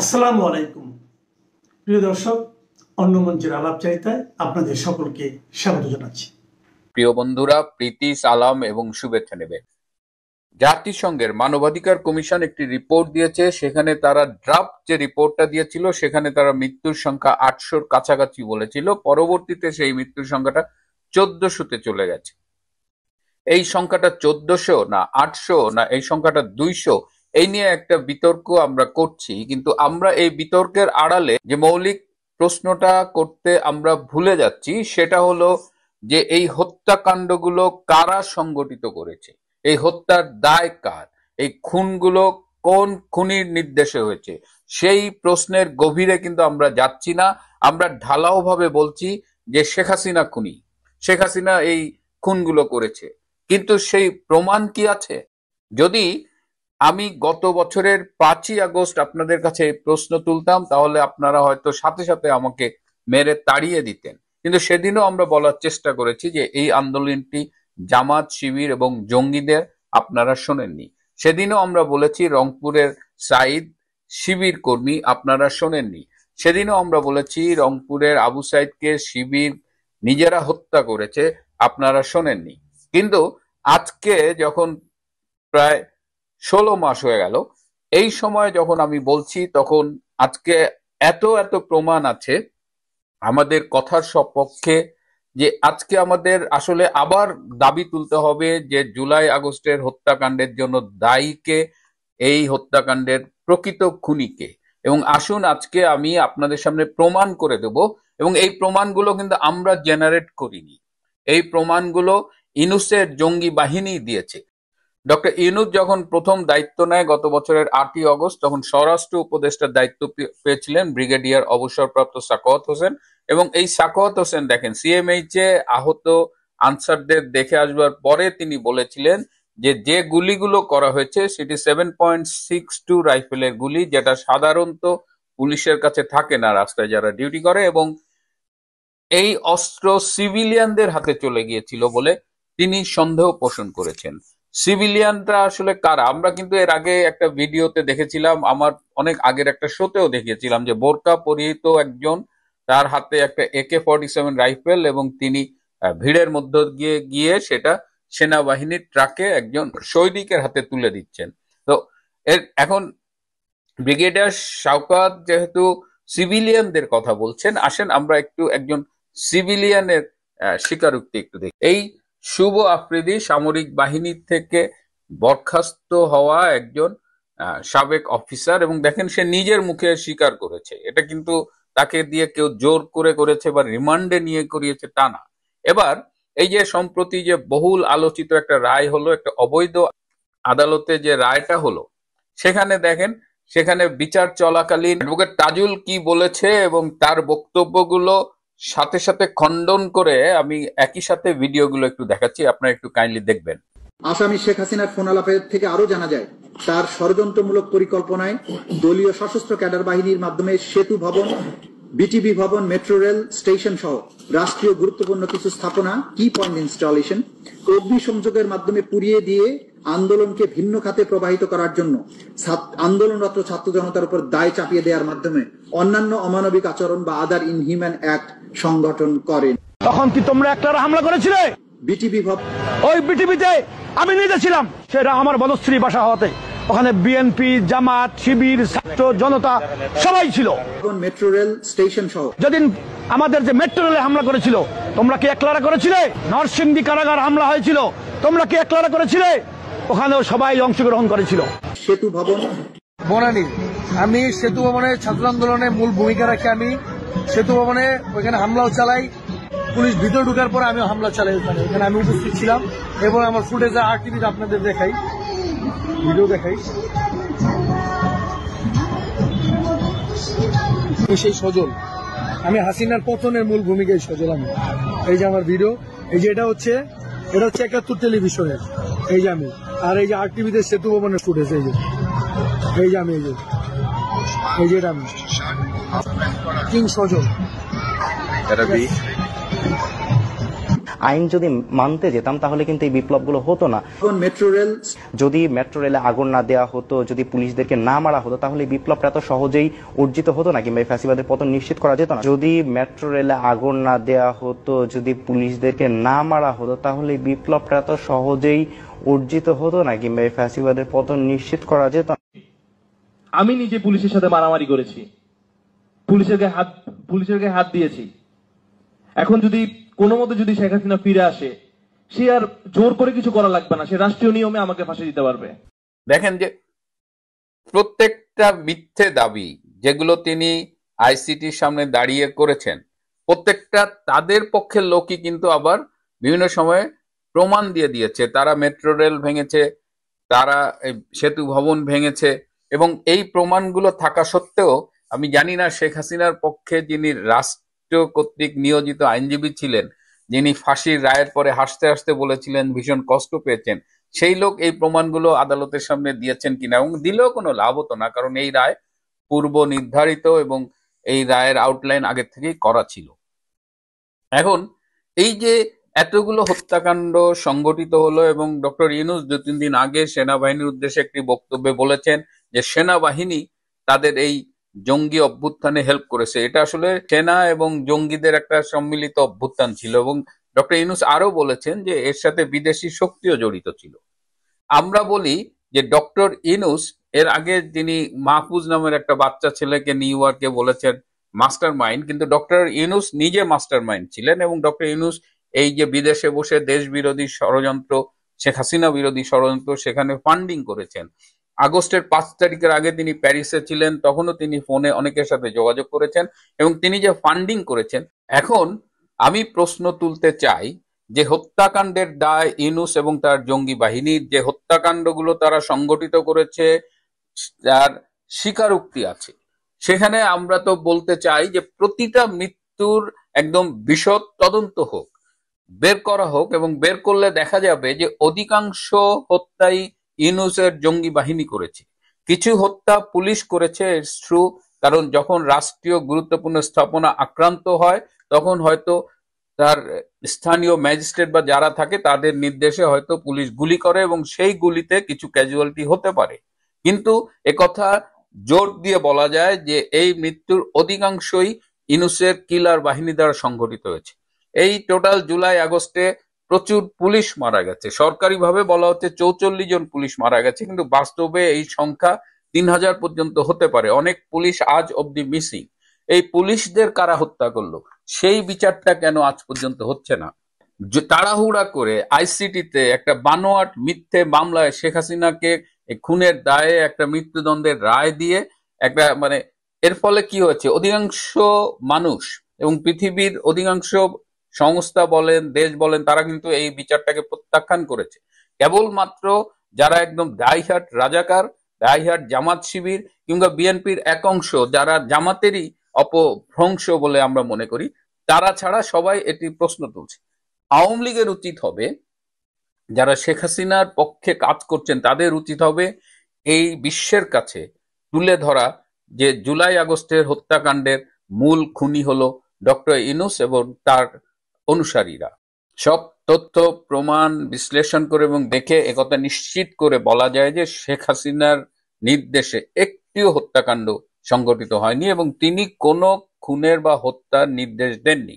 আসসালামু আলাইকুম প্রিয় দর্শক, অন্য মঞ্চের আলাপচারিতায় আপনাদের সকলকে স্বাগত জানাচ্ছি। প্রিয় বন্ধুরা, প্রীতি, সালাম এবং শুভেচ্ছা নেবেন। জাতিসংঘের মানবাধিকার কমিশন একটি রিপোর্ট দিয়েছে। সেখানে তারা ড্রাফট যে রিপোর্টটা দিয়েছিল সেখানে তারা মৃত্যুর সংখ্যা 800-র কাছাকাছি বলেছিল। পরবর্তীতে সেই মৃত্যুর সংখ্যাটা 1400-তে চলে গেছে। এই সংখ্যাটা 1400 না 800 না এই সংখ্যাটা 200, এই নিয়ে একটা বিতর্ক আমরা করছি, কিন্তু আমরা এই বিতর্কের আড়ালে যে মৌলিক প্রশ্নটা করতে আমরা ভুলে যাচ্ছি সেটা হলো যে এই হত্যাকাণ্ডগুলো কারা সংগঠিত করেছে, এই হত্যার দায় কার, এই খুনগুলো কোন খুনির নির্দেশে হয়েছে, সেই প্রশ্নের গভীরে কিন্তু আমরা যাচ্ছি না। আমরা ঢালাও ভাবে বলছি যে শেখ হাসিনা খুনি, শেখ হাসিনা এই খুনগুলো করেছে, কিন্তু সেই প্রমাণ কি আছে? যদি আমি গত বছরের 5ই আগস্ট আপনাদের কাছে এই প্রশ্ন তুলতাম তাহলে আপনারা হয়তো সাথে সাথে আমাকে মেরে তাড়িয়ে দিতেন, কিন্তু সেদিনও আমরা বলার চেষ্টা করেছি যে এই আন্দোলনটি জামাত, শিবির এবং জঙ্গিদের আপনারা শোনেননি। সেদিনও আমরা বলেছি রংপুরের সাইদ শিবির কর্মী, আপনারা শোনেননি। সেদিনও আমরা বলেছি রংপুরের আবু সাইদকে শিবির নিজেরা হত্যা করেছে, আপনারা শোনেননি। কিন্তু আজকে যখন প্রায় 16 মাস হয়ে গেল, এই সময় যখন আমি বলছি তখন আজকে এত এত প্রমাণ আছে আমাদের কথার সপক্ষে যে আজকে আমাদের আসলে আবার দাবি তুলতে হবে যে জুলাই আগস্টের হত্যাকাণ্ডের জন্য দায়ীকে, এই হত্যাকাণ্ডের প্রকৃত খুনিকে। এবং আসুন আজকে আমি আপনাদের সামনে প্রমাণ করে দেব, এবং এই প্রমাণগুলো কিন্তু আমরা জেনারেট করিনি, এই প্রমাণগুলো ইউনূসের জঙ্গি বাহিনী দিয়েছে। ডক্টর ইউনূস যখন প্রথম দায়িত্ব নেয় গত বছরের 8ই আগস্ট, তখন স্বরাষ্ট্র উপদেষ্টার দায়িত্ব পেয়েছিলেন ব্রিগেডিয়ার অবসরপ্রাপ্ত সাখাওয়াত হোসেন। এবং এই সাখাওয়াত হোসেন দেখেন সিএমএইচে আহত আনসারদের দেখে আসবার পরে তিনি বলেছিলেন যে যে গুলিগুলো করা হয়েছে সেটি 7.62 রাইফেলের গুলি, যেটা সাধারণত পুলিশের কাছে থাকে না রাস্তায় যারা ডিউটি করে, এবং এই অস্ত্র সিভিলিয়ানদের হাতে চলে গিয়েছিল বলে তিনি সন্দেহ পোষণ করেছেন। সিভিলিয়ানরা আসলে কারা? আমরা কিন্তু এর আগে একটা ভিডিওতে দেখেছিলাম, আমার অনেক আগের একটা শোতেও দেখিয়েছিলাম যে বোরকা পরিহিত একজন, তার হাতে একটা AK-47 রাইফেল, এবং তিনি ভিড়ের মধ্য দিয়ে গিয়ে সেটা সেনাবাহিনীর ট্রাকে একজন সৈনিকের হাতে তুলে দিচ্ছেন। তো এখন ব্রিগেডিয়ার শাওকাত যেহেতু সিভিলিয়ানদের কথা বলছেন, আসেন আমরা একটু একজন সিভিলিয়ানের স্বীকারোক্তি একটু দেখি। এই শুভ আফ্রিদি সামরিক বাহিনী থেকে বরখাস্ত হওয়া একজন সাবেক অফিসার, এবং দেখেন সে নিজের মুখে স্বীকার করেছে। এটা কিন্তু তাকে দিয়ে কেউ জোর করে করেছে বা রিমান্ডে নিয়ে করিয়েছে তা না। এবার এই যে সম্প্রতি যে বহুল আলোচিত একটা রায় হলো, একটা অবৈধ আদালতে যে রায়টা হলো, সেখানে দেখেন সেখানে বিচার চলাকালীন অ্যাডভোকেট তাজুল কি বলেছে এবং তার বক্তব্যগুলো সাথে সাথে খণ্ডন করে আমি একই সাথে ভিডিওগুলো একটু দেখাচ্ছি, আপনারা একটু কাইন্ডলি দেখবেন। আসামি শেখ হাসিনার ফোন আলাপের থেকে আরো জানা যায় তার ষড়যন্ত্রমূলক পরিকল্পনায় দলীয় সশস্ত্র ক্যাডার বাহিনীর মাধ্যমে সেতু ভবন, বিটিবি ভবন, মেট্রো রেল স্টেশন সহ রাষ্ট্রীয় গুরুত্বপূর্ণ কিছু স্থাপনা কি পয়েন্ট ইনস্টলেশন অগ্নিসংযোগের মাধ্যমে পুড়িয়ে দিয়ে আন্দোলনকে ভিন্ন খাতে প্রবাহিত করার জন্য আন্দোলনরত ছাত্র জনতার উপর দায় চাপিয়ে দেওয়ার মাধ্যমে অন্যান্য অমানবিক আচরণ বা আদার ইনহিউম্যান অ্যাক্ট সংগঠন করেন। তখন কি তোমরা একটারা হামলা করেছিলে? বিটিবি ভবন, ওই বিটিবিতে আমি নিজে ছিলাম, সেটা আমার বনশ্রী বাসা হওয়াতে ওখানে বিএনপি, জামাত, শিবির, ছাত্র জনতা সবাই ছিল। মেট্রো রেল স্টেশন সহ যেদিন আমাদের যে মেট্রো রেলে হামলা করেছিল, তোমরা কি একলারা করেছিলে? নরসিংদী কারাগার হামলা হয়েছিল, তোমরা কি একলারা করেছিলে? ওখানেও সবাই অংশগ্রহণ করেছিল। সেতু ভবন বনানী, আমি সেতু ভবনের ছাত্র আন্দোলনে মূল ভূমিকা রাখি। আমি সেতু ভবনে ওইখানে হামলাও চালাই, পুলিশ ভিতরে ঢুকার পরে আমিও হামলা চালাই, ওখানে আমি উপস্থিত ছিলাম এবং আমার ফুটেজে আরটিভিতে আপনাদের দেখাই, ভিডিও দেখাই। সেই সজল, আমি হাসিনার পতনের মূল ভূমিকায় সজল আমি। এই যে আমার ভিডিও, এই যে এটা হচ্ছে 71 টেলিভিশনের, এই যে আমি, আর এই যে আরটিভিতে সেতু ভবনের ফুটেজ, এই যে আমি, এই যে এটা আমি কিং সজল। আইন যদি মানতে যেতাম তাহলে কিন্তু এই বিপ্লবগুলো হতো না। মেট্রো রেল যদি মেট্রো রেলে আগুন না দেওয়া হতো, যদি পুলিশদেরকে না মারা হতো, তাহলে এই বিপ্লবটা এত সহজেই অর্জিত হতো না, কিংবা ফ্যাসিবাদের পতন নিশ্চিত করা যেত না। যদি মেট্রো রেলে আগুন না দেওয়া হতো, যদি পুলিশদেরকে না মারা হতো, তাহলে এই বিপ্লবটা এত সহজেই অর্জিত হতো না, কিংবা ফ্যাসিবাদের পতন নিশ্চিত করা যেত না। আমি নিজে পুলিশের সাথে মারামারি করেছি, পুলিশের গায়ে হাত দিয়েছি। এখন যদি কোনো মতে যদি শেখ হাসিনা ফিরে আসে, সে আর জোর করে কিছু করা লাগবে না, সে রাষ্ট্রীয় নিয়মে আমাকে ফাঁসি দিতে পারবে। দেখেন যে প্রত্যেকটা মিথ্যে দাবি যেগুলো তিনি আইসিটির সামনে দাঁড়িয়ে করেছেন, প্রত্যেকটা তাদের পক্ষের লোকই কিন্তু আবার বিভিন্ন সময়ে প্রমাণ দিয়ে দিয়েছে। তারা মেট্রো রেল ভেঙেছে, তারা সেতু ভবন ভেঙেছে, এবং এই প্রমাণগুলো থাকা সত্ত্বেও আমি জানি না শেখ হাসিনার পক্ষে যিনি রাষ্ট্র কর্তৃক নিয়োজিত আইনজীবী ছিলেন, যিনি ফাঁসির রায়ের পরে হাসতে হাসতে বলেছিলেন ভীষণ কষ্ট পেয়েছেন, সেই লোক এই প্রমাণগুলো আদালতের সামনে দিয়েছেন কিনা, এবং দিলেও কোনো লাভ হতো না, কারণ এই রায় পূর্ব নির্ধারিত এবং এই রায়ের আউটলাইন আগে থেকেই করা ছিল। এখন এই যে এতগুলো হত্যাকাণ্ড সংগঠিত হলো, এবং ডক্টর ইউনূস 2-3 দিন আগে সেনাবাহিনীর উদ্দেশ্যে একটি বক্তব্যে বলেছেন যে সেনাবাহিনী তাদের এই জঙ্গি অভ্যুত্থানে হেল্প করেছে। এটা আসলে সেনা এবং জঙ্গিদের একটা সম্মিলিত অভ্যুত্থান ছিল, এবং ডক্টর ইউনূস আরো বলেছেন যে এর সাথে বিদেশি শক্তিও জড়িত ছিল। আমরা বলি যে ডক্টর ইউনূস এর আগে যিনি মাহফুজ নামের একটা বাচ্চা ছেলেকে নিউ ইয়র্কে বলেছেন মাস্টার মাইন্ড, কিন্তু ডক্টর ইউনূস নিজে মাস্টার মাইন্ড ছিলেন, এবং ডক্টর ইউনূস এই যে বিদেশে বসে দেশ বিরোধী ষড়যন্ত্র, শেখ হাসিনা বিরোধী ষড়যন্ত্র, সেখানে ফান্ডিং করেছেন। আগস্টের 5 তারিখের আগে তিনি প্যারিসে ছিলেন, তখনও তিনি ফোনে অনেকের সাথে যোগাযোগ করেছেন, এবং তিনি যে ফান্ডিং করেছেন। এখন আমি প্রশ্ন তুলতে চাই যে হত্যাকাণ্ডের দায় ইউনূস এবং তার জঙ্গি বাহিনীর, যে হত্যাকাণ্ডগুলো তারা সংগঠিত করেছে তার স্বীকারোক্তি আছে, সেখানে আমরা তো বলতে চাই যে প্রতিটা মৃত্যুর একদম বিশদ তদন্ত হোক, বের করা হোক, এবং বের করলে দেখা যাবে যে অধিকাংশ হত্যাই ইউনূসের জঙ্গি বাহিনী করেছে। কিছু হত্যা পুলিশ করেছে, ইটস ট্রু, কারণ যখন রাষ্ট্রীয় গুরুত্বপূর্ণ স্থাপনা আক্রান্ত হয় তখন হয়তো তার স্থানীয় ম্যাজিস্ট্রেট বা যারা থাকে তাদের নির্দেশে হয়তো পুলিশ গুলি করে, এবং সেই গুলিতে কিছু ক্যাজুয়ালিটি হতে পারে, কিন্তু একথা জোর দিয়ে বলা যায় যে এই মৃত্যুর অধিকাংশই ইউনূসের কিলার বাহিনী দ্বারা সংঘটিত হয়েছে। এই টোটাল জুলাই আগস্টে প্রচুর পুলিশ মারা গেছে, সরকারিভাবে বলা হচ্ছে 44 জন পুলিশ মারা গেছে, কিন্তু বাস্তবে এই সংখ্যা 3000 পর্যন্ত হতে পারে। অনেক পুলিশ আজ অব্দি মিসিং। এই পুলিশদের কারা হত্যা করলো সেই বিচারটা কেন আজ পর্যন্ত হচ্ছে না? তাড়াহুড়া করে আইসিটিতে একটা বানোয়াট মিথ্যে মামলায় শেখ হাসিনাকে খুনের দায়ে একটা মৃত্যুদণ্ডের রায় দিয়ে একটা এর ফলে কি হয়েছে, অধিকাংশ মানুষ এবং পৃথিবীর অধিকাংশ সংস্থা বলেন, দেশ বলেন, তারা কিন্তু এই বিচারটাকে প্রত্যাখ্যান করেছে। কেবলমাত্র যারা একদম ডাইহার্ট রাজাকার, ডাইহার্ট জামাত শিবির কিংবা বিএনপির এক অংশ যারা জামাতেরই অপভ্রংশ বলে আমরা মনে করি, তারা ছাড়া সবাই এটি প্রশ্ন তুলছে। আওয়ামী লীগের উচিত হবে, যারা শেখ হাসিনার পক্ষে কাজ করছেন তাদের উচিত হবে এই বিশ্বের কাছে তুলে ধরা যে জুলাই আগস্টের হত্যাকাণ্ডের মূল খুনি হলো ডক্টর ইউনূস এবং তার অনুসারীরা। সব তথ্য প্রমাণ বিশ্লেষণ করে এবং দেখে একথা নিশ্চিত করে বলা যায় যে শেখ হাসিনার নির্দেশে একটিও হত্যাকাণ্ড সংগঠিত হয়নি, এবং তিনি কোনো খুনের বা হত্যার নির্দেশ দেননি।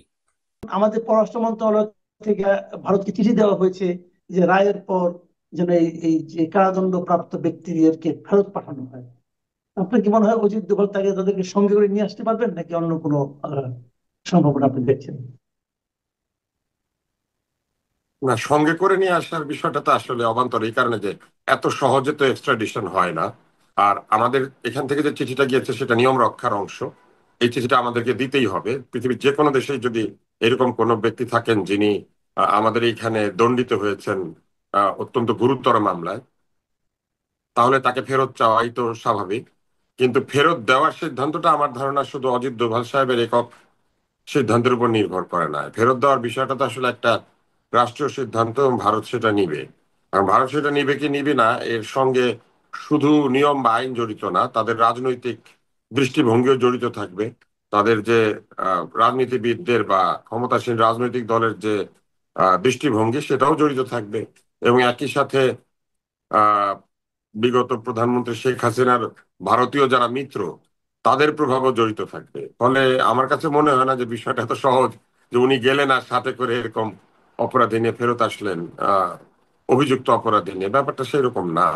আমাদের পররাষ্ট্র মন্ত্রণালয় থেকে ভারতকে চিঠি দেওয়া হয়েছে যে রায়ের পর যেন এই যে কারাদণ্ড প্রাপ্ত ব্যক্তিদেরকে ফেরত পাঠানো হয়। আপনার কি মনে হয় অজিত দোভাল তাদেরকে সঙ্গে করে নিয়ে আসতে পারবেন, নাকি অন্য কোনো সম্ভাবনা আপনি দেখছেন? না, সঙ্গে করে নিয়ে আসার বিষয়টা তো আসলে অবান্তর, এই কারণে যে এত সহজে তো এক্সট্রাডিশন হয় না। আর আমাদের এখান থেকে যে চিঠিটা গিয়েছে সেটা নিয়ম রক্ষার অংশ, এই চিঠিটা আমাদেরকে দিতেই হবে। পৃথিবীর যে কোনো দেশেই যদি এরকম কোনো ব্যক্তি থাকেন যিনি আমাদের এইখানে দণ্ডিত হয়েছেন অত্যন্ত গুরুতর মামলায়, তাহলে তাকে ফেরত চাওয়াই তো স্বাভাবিক। কিন্তু ফেরত দেওয়ার সিদ্ধান্তটা আমার ধারণা শুধু অজিত দোভাল সাহেবের একক সিদ্ধান্তের উপর নির্ভর করে না। ফেরত দেওয়ার বিষয়টা তো আসলে একটা রাষ্ট্রীয় সিদ্ধান্ত, এবং ভারত সেটা নিবে। আর ভারত সেটা নিবে কি নিবে না, এর সঙ্গে শুধু নিয়ম বা আইন জড়িত না, তাদের রাজনৈতিক দৃষ্টিভঙ্গিও জড়িত থাকবে। তাদের যে রাজনীতিবিদদের বা ক্ষমতাসীন রাজনৈতিক দলের যে দৃষ্টিভঙ্গি সেটাও জড়িত থাকবে, এবং একই সাথে আহ বিগত প্রধানমন্ত্রী শেখ হাসিনার ভারতীয় যারা মিত্র তাদের প্রভাবও জড়িত থাকবে। ফলে আমার কাছে মনে হয় না যে বিষয়টা এত সহজ যে উনি গেলেন আর সাথে করে এরকম অপরাধী নিয়ে ফেরত আসলেন, অভিযুক্ত অপরাধী নিয়ে। ব্যাপারটা সেরকম না।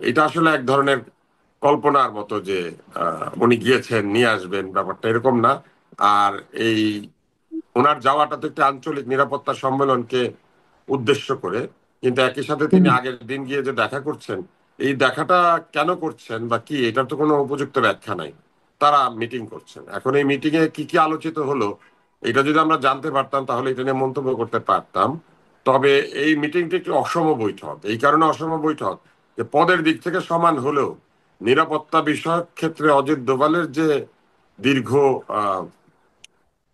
এটা আসলে এক ধরনের কল্পনার মতো যে উনি গিয়েছেন নিয়ে আসবেন, ব্যাপারটা এরকম না। আর এই ওনার যাওয়াটা তো একটা আঞ্চলিক নিরাপত্তা সম্মেলনকে উদ্দেশ্য করে, কিন্তু একই সাথে তিনি আগের দিন গিয়ে যে দেখা করছেন, এই দেখাটা কেন করছেন বা কি, এটার তো কোনো উপযুক্ত ব্যাখ্যা নাই। তারা মিটিং করছেন, এখন এই মিটিং এ কি কি আলোচিত হলো এটা যদি আমরা জানতে পারতাম তাহলে এটা নিয়ে মন্তব্য করতে পারতাম। তবে এই মিটিংটি একটি অসম বৈঠক। এই কারণে অসম বৈঠক যে পদের দিক থেকে সমান হলেও নিরাপত্তা বিষয়ক ক্ষেত্রে অজিত দোভালের যে দীর্ঘ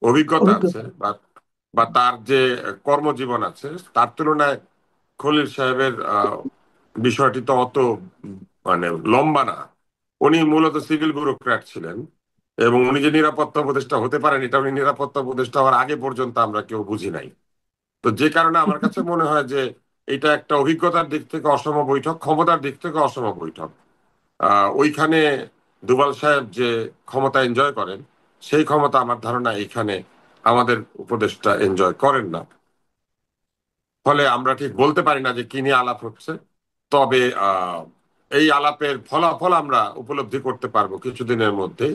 অভিজ্ঞতা আছে বা বা তার যে কর্মজীবন আছে, তার তুলনায় খলিল সাহেবের বিষয়টি তো অত মানে লম্বা না। উনি মূলত সিভিল ব্যুরোক্র্যাট ছিলেন, এবং উনি যে নিরাপত্তা উপদেষ্টা হতে পারেন এটা উনি নিরাপত্তা উপদেষ্টা হওয়ার আগে পর্যন্ত আমরা কেউ বুঝি নাই। তো যে কারণে আমার কাছে মনে হয় যে এটা একটা অভিজ্ঞতার দিক থেকে অসম বৈঠক, ক্ষমতার দিক থেকে অসম বৈঠক। ওইখানে দুবাল সাহেব যে ক্ষমতা এনজয় করেন সেই ক্ষমতা আমার ধারণা এখানে আমাদের উপদেষ্টা এনজয় করেন না। ফলে আমরা ঠিক বলতে পারি না যে কি নিয়ে আলাপ হচ্ছে। তবে এই আলাপের ফলাফল আমরা উপলব্ধি করতে পারবো কিছুদিনের মধ্যে,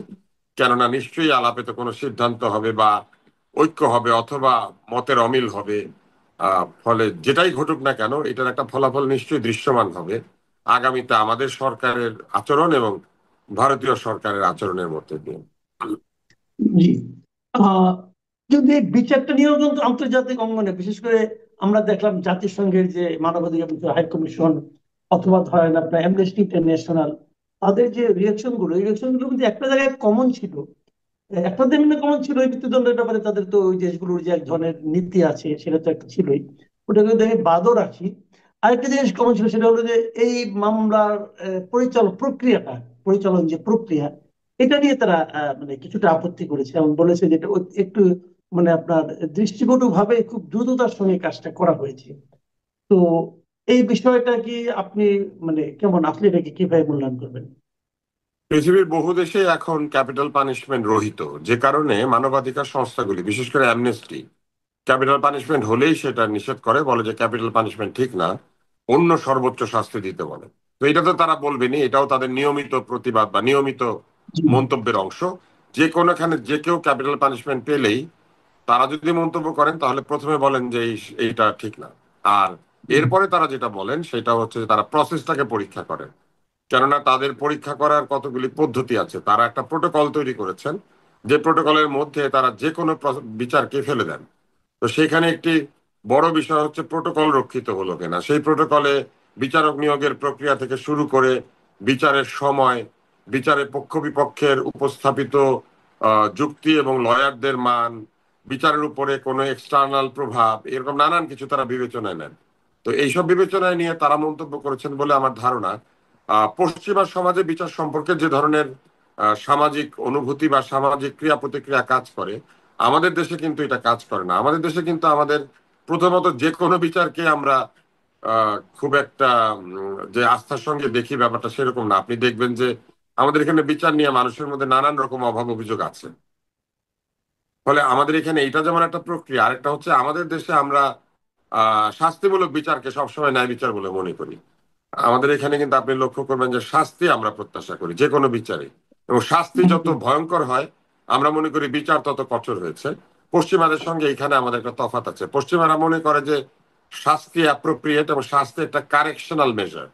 কেননা নিশ্চয়ই আলাপে তো কোনো সিদ্ধান্ত হবে বা ঐক্য হবে অথবা মতের অমিল হবে। ফলে যেটাই ঘটুক না কেন এটার একটা ফলাফল নিশ্চয়ই দৃশ্যমান হবে আগামীতে আমাদের সরকারের আচরণ এবং ভারতীয় সরকারের আচরণের মধ্যে দিয়ে। জি। আহ যদি এই বিচারটা নিয়েও কিন্তু আন্তর্জাতিক অঙ্গনে, বিশেষ করে আমরা দেখলাম জাতিসংঘের যে মানবাধিকার হাই কমিশন অথবা ধরেন আপনার অ্যামনেস্টি ইন্টারন্যাশনাল, তাদের যে এই রিয়াকশন গুলো কিন্তু একটা জায়গায় কমন ছিল। একটা তেমনি কমন ছিল এই মৃত্যুদণ্ডের ব্যাপারে, তাদের তো ওই দেশগুলোর যে এক ধরনের নীতি আছে সেটা তো একটা ছিলই, ওটাকে দেখে বাদও রাখি। আরেকটা জিনিস কমন ছিল সেটা হলো যে এই মামলার পরিচালন যে প্রক্রিয়া, এটা নিয়ে তারা মানে কিছুটা আপত্তি করেছে এবং বলেছে যে এটা একটু মানে আপনার দৃষ্টিকটু ভাবে খুব দ্রুততার সঙ্গে কাজটা করা হয়েছে। তো এই বিষয়টা কি আপনি মানে কেমন, আপনি এটাকে কিভাবে মূল্যায়ন করবেন? পৃথিবীর বহু দেশে এখন ক্যাপিটাল পানিশমেন্ট রহিত, যে কারণে মানবাধিকার সংস্থাগুলি বিশেষ করে অ্যামনেস্টি ক্যাপিটাল পানিশমেন্ট হলেই সেটা নিষেধ করে, বলে যে ক্যাপিটাল পানিশমেন্ট ঠিক না, অন্য সর্বোচ্চ শাস্তি দিতে বলে। তো এটা তো তারা বলবেনি, এটাও তাদের নিয়মিত প্রতিবাদ বা নিয়মিত জি। মন্তব্যের অংশ। যে কোনোখানে যে কেউ ক্যাপিটাল পানিশমেন্ট পেলেই তারা যদি মন্তব্য করেন তাহলে প্রথমে বলেন যে এইটা ঠিক না, আর এরপরে তারা যেটা বলেন সেটা হচ্ছে যে তারা প্রসেসটাকে পরীক্ষা করেন। কেননা তাদের পরীক্ষা করার কতগুলি পদ্ধতি আছে, তারা একটা প্রোটোকল তৈরি করেছেন যে প্রোটোকলের মধ্যে তারা যে কোনো বিচারকে ফেলে দেন। তো সেখানে একটি বড় বিষয় হচ্ছে প্রোটোকল রক্ষিত হলো কিনা। সেই প্রোটোকলে বিচারক নিয়োগের প্রক্রিয়া থেকে শুরু করে বিচারের সময়, বিচারের পক্ষ বিপক্ষের উপস্থাপিত যুক্তি এবং লয়ারদের মান, বিচারের উপরে কোনো এক্সটার্নাল প্রভাব, এরকম নানান কিছু তারা বিবেচনায় নেন। তো এইসব বিবেচনায় নিয়ে তারা মন্তব্য করেছেন বলে আমার ধারণা। পশ্চিমা সমাজে বিচার সম্পর্কে যে ধরনের সামাজিক অনুভূতি বা সামাজিক ক্রিয়া প্রতিক্রিয়া কাজ করে, আমাদের দেশে কিন্তু এটা কাজ করে না। আমাদের দেশে কিন্তু আমাদের প্রথমত যে কোনো বিচারকে আমরা খুব একটা যে আস্থার সঙ্গে দেখি, ব্যাপারটা সেরকম না। আপনি দেখবেন যে আমাদের এখানে বিচার নিয়ে মানুষের মধ্যে নানান রকম অভাব অভিযোগ আছে। ফলে আমাদের এখানে এটা যেমন একটা প্রক্রিয়া, আরেকটা হচ্ছে আমাদের দেশে আমরা শাস্তিমূলক বিচারকে সবসময় ন্যায় বিচার বলে মনে করি। আমাদের এখানে কিন্তু আপনি লক্ষ্য করবেন যে শাস্তি আমরা প্রত্যাশা করি যে কোনো বিচারে, এবং শাস্তি যত ভয়ঙ্কর হয় আমরা মনে করি বিচার তত কঠোর হয়েছে। পশ্চিমাদের সঙ্গে এখানে আমাদের একটা তফাৎ আছে। পশ্চিমারা মনে করে যে শাস্তি অ্যাপ্রোপ্রিয়েট এবং শাস্তি একটা কারেকশনাল মেজার।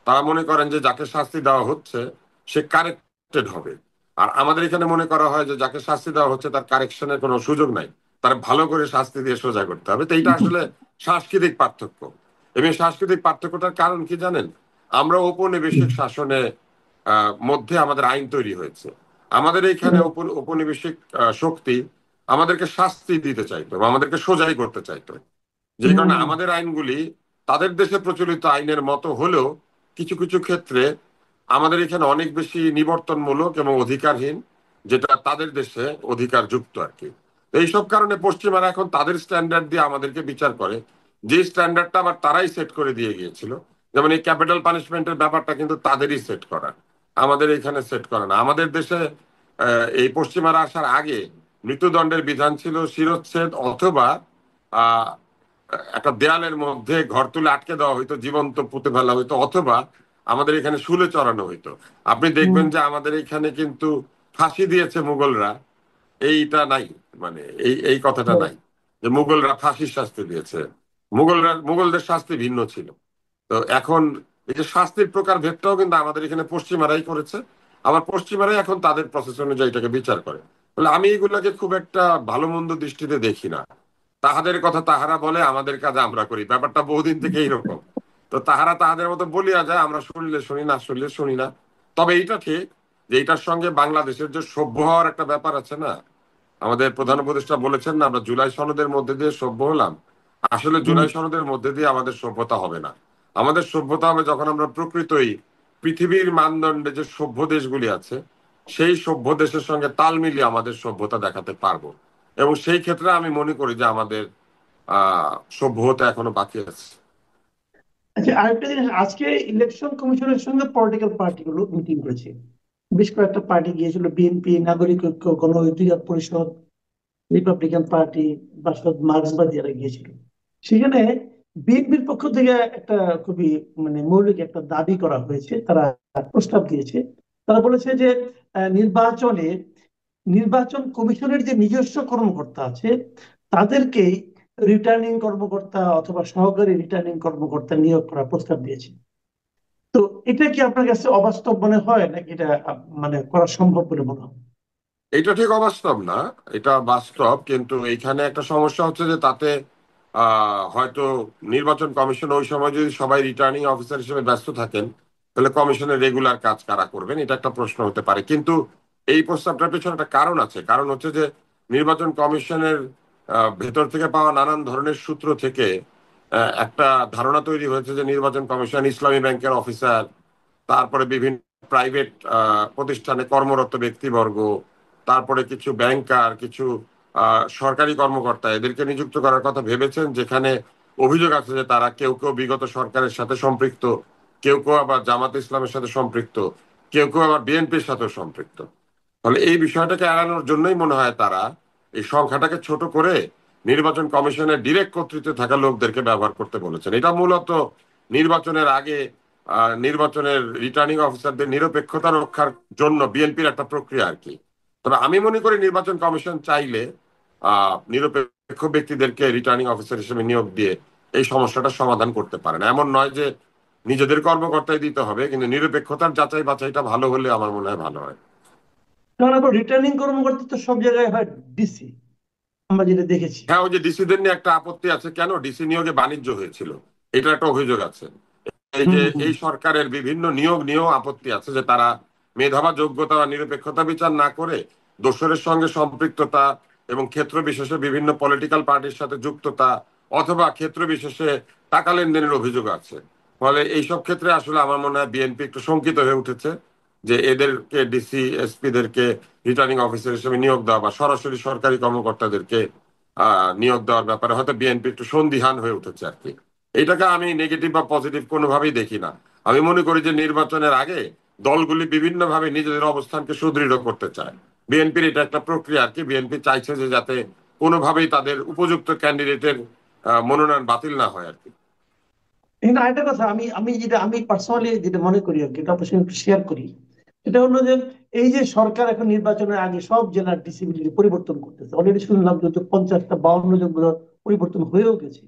তারা মনে করেন যে যাকে শাস্তি দেওয়া হচ্ছে সে কারেক্টেড হবে। আর আমাদের এখানে মনে করা হয় যে যাকে শাস্তি দেওয়া হচ্ছে তার কারেকশনের কোনো সুযোগ নাই, তার ভালো করে শাস্তি দিয়ে সোজা করতে হবে। তো এইটা আসলে সাংস্কৃতিক পার্থক্য। এবং সাংস্কৃতিক পার্থক্যটার কারণ কি জানেন? আমরা ঔপনিবেশিক শাসনে মধ্যে আমাদের আইন তৈরি হয়েছে। আমাদের এইখানে ঔপনিবেশিক শক্তি আমাদেরকে শাস্তি দিতে চাইতো বা আমাদেরকে সোজাই করতে চাইতো। যে কারণে আমাদের আইনগুলি তাদের দেশে প্রচলিত আইনের মতো হলেও কিছু কিছু ক্ষেত্রে আমাদের এখানে অনেক বেশি নিবর্তনমূলক এবং অধিকারহীন, যেটা তাদের দেশে অধিকার যুক্ত আর কি। তো এইসব কারণে পশ্চিমারা এখন তাদের স্ট্যান্ডার্ড দিয়ে আমাদেরকে বিচার করে, যে স্ট্যান্ডার্ডটা আবার তারাই সেট করে দিয়ে গিয়েছিল। যেমন এই ক্যাপিটাল পানিশমেন্টের ব্যাপারটা কিন্তু তাদেরই সেট করা, আমাদের এখানে সেট করা না। আমাদের দেশে এই পশ্চিমারা আসার আগে মৃত্যুদণ্ডের বিধান ছিল শিরচ্ছেদ অথবা আহ একটা দেয়ালের মধ্যে ঘর তুলে আটকে দেওয়া হইতো, জীবন্ত পুঁতে ফেলা হইতো, অথবা আমাদের এখানে শুলে চড়ানো হইতো। আপনি দেখবেন যে আমাদের এখানে কিন্তু ফাঁসি দিয়েছে মুঘলরা, এইটা নাই, মানে এই কথাটা নাই যে মুঘলরা ফাঁসির শাস্তি দিয়েছে। মুঘলদের শাস্তি ভিন্ন ছিল। তো এখন এই যে শাস্তির প্রকার ভেদটাও কিন্তু আমাদের এখানে পশ্চিমারাই করেছে, আবার পশ্চিমারাই এখন তাদের প্রসেস অনুযায়ী এটাকে বিচার করে। বলে আমি এগুলাকে খুব একটা ভালো মন্দ দৃষ্টিতে দেখি না। তাহাদের কথা তাহারা বলে, আমাদের কাজ আমরা করি, ব্যাপারটা বহুদিন থেকে এইরকম। তো তাহারা তাহাদের মতো বলিয়া যায়, আমরা শুনলে শুনি না শুনলে শুনি না। তবে এইটা ঠিক যে এটার সঙ্গে বাংলাদেশের যে সভ্য হওয়ার একটা ব্যাপার আছে না, আমাদের প্রধান উপদেষ্টা বলেছেন না আমরা জুলাই সনদের মধ্যে দিয়ে সভ্য হলাম। আসলে জুলাই সনদের মধ্যে দিয়ে আমাদের সভ্যতা হবে না। আমাদের সভ্যতা হবে যখন আমরা প্রকৃতই পৃথিবীর মানদণ্ডে যে সভ্য দেশগুলি আছে সেই সভ্য দেশের সঙ্গে তাল মিলিয়ে আমাদের সভ্যতা দেখাতে পারবো। এবং সেই ক্ষেত্রে আমি মনে করি যে আমাদের সভ্য হতে এখনো বাকি আছে। আচ্ছা, আরেকটা জিনিস, আজকে ইলেকশন কমিশনের সঙ্গে পলিটিক্যাল পার্টিগুলো মিটিং করেছে। বেশ কয়েকটা পার্টি গিয়েছিল, বিএনপি, নাগরিক ঐক্য, গণ অধিকার পরিষদ, রিপাবলিকান পার্টি, বাসদ, মার্ক্সবাদীরা গিয়েছিল। সেখানে বিএনপির পক্ষ থেকে একটা খুবই মৌলিক একটা দাবি করা হয়েছে, তারা প্রস্তাব দিয়েছে। তারা বলেছে যে নির্বাচনে নির্বাচন কমিশনের যে নিজস্ব কর্মকর্তা আছে তাদেরকেই রিটার্নিং কর্মকর্তা অথবা সহকারী রিটার্নিং কর্মকর্তা নিয়োগ করার প্রস্তাব দিয়েছে। তো এটা কি আপনার কাছে অবাস্তব মনে হয় নাকি এটা করা সম্ভব বলে মনে হয়? এটা ঠিক অবাস্তব না, এটা বাস্তব। কিন্তু এইখানে একটা সমস্যা হচ্ছে যে তাতে হয়তো নির্বাচন কমিশন ওই সময় যদি সবাই রিটার্নিং অফিসার হিসেবে ব্যস্ত থাকেন, তাহলে কমিশনের রেগুলার কাজ কারা করবেন, এটা একটা প্রশ্ন হতে পারে। কিন্তু এই প্রস্তাবটার পেছনে একটা কারণ আছে। কারণ হচ্ছে যে নির্বাচন কমিশনের ভেতর থেকে পাওয়া নানান ধরনের সূত্র থেকে একটা ধারণা তৈরি হয়েছে যে নির্বাচন কমিশন ইসলামী ব্যাংকের অফিসার, তারপরে বিভিন্ন প্রাইভেট প্রতিষ্ঠানে কর্মরত ব্যক্তিবর্গ, তারপরে কিছু ব্যাংকার, কিছু সরকারি কর্মকর্তা, এদেরকে নিযুক্ত করার কথা ভেবেছেন, যেখানে অভিযোগ আছে যে তারা কেউ কেউ বিগত সরকারের সাথে সম্পৃক্ত, কেউ কেউ আবার জামাত ইসলামের সাথে সম্পৃক্ত, কেউ কেউ আবার বিএনপির সাথে সম্পৃক্ত। ফলে এই বিষয়টাকে এড়ানোর জন্যই মনে হয় তারা এই সংখ্যাটাকে ছোট করে নির্বাচন কমিশনের ডিরেক্ট কর্তৃত্বে থাকা লোকদেরকে ব্যবহার করতে বলেছেন। এটা মূলত নির্বাচনের আগে নির্বাচনের রিটার্নিং অফিসারদের নিরপেক্ষতা রক্ষার জন্য বিএনপির একটা প্রক্রিয়া আর কি। তবে আমি মনে করি নির্বাচন কমিশন চাইলে নিরপেক্ষ ব্যক্তিদেরকে রিটার্নিং অফিসার হিসেবে নিয়োগ দিয়ে এই সমস্যাটা সমাধান করতে পারেন। এমন নয় যে নিজেদের কর্মকর্তাই দিতে হবে, কিন্তু নিরপেক্ষতার যাচাই বাছাইটা ভালো হলে আমার মনে হয় ভালো হয়। কারণ রিটার্নিং কর্মকর্তা তো সব জায়গায় হয় ডিসি, আমরা যেটা দেখেছি। হ্যাঁ, ওই যে ডিসিদের নিয়ে একটা আপত্তি আছে, কেন ডিসি নিয়োগে বাণিজ্য হয়েছিল, এটা একটা অভিযোগ আছে। এই যে এই সরকারের বিভিন্ন নিয়োগ নিয়েও আপত্তি আছে যে তারা মেধা, যোগ্যতা বা নিরপেক্ষতা বিচার না করে দোসরের সঙ্গে সম্পৃক্ততা এবং ক্ষেত্র বিশেষে বিভিন্ন পলিটিক্যাল পার্টির সাথে যুক্ততা অথবা ক্ষেত্র বিশেষে টাকা লেনদেনের অভিযোগ আছে। ফলে এইসব ক্ষেত্রে আসলে আমার মনে হয় বিএনপি একটু শঙ্কিত হয়ে উঠেছে যে এদেরকে ডিসি এসপি দেরকে রিটার্নিং অফিসার হিসেবে নিয়োগ দেওয়া বা সরাসরি সরকারি কর্মকর্তাদেরকে নিয়োগ দেওয়ার ব্যাপারে হয়তো বিএনপি একটু সন্দিহান হয়ে উঠেছে আর কি। এটাকে আমি নেগেটিভ বা পজিটিভ কোনোভাবেই দেখি না। আমি মনে করি যে নির্বাচনের আগে দলগুলি বিভিন্নভাবে নিজেদের অবস্থানকে সুদৃঢ় করতে চায়। বিএনপির এটা একটা প্রক্রিয়া আর কি। বিএনপি চাইছে যে যাতে কোনোভাবেই তাদের উপযুক্ত ক্যান্ডিডেটের মনোনয়ন বাতিল না হয় আর কি। কিন্তু আরেকটা কথা, আমি আমি পার্সোনালি যেটা মনে করি আর কি, এটা অবশ্যই একটু শেয়ার করি। এটা হলো যে এই যে সরকার এখন নির্বাচনের আগে সব জেলার ডিসিবিলিটি পরিবর্তন করতেছে। অলরেডি শুনলাম যে 50টা 52 জন পরিবর্তন হয়েও গেছে।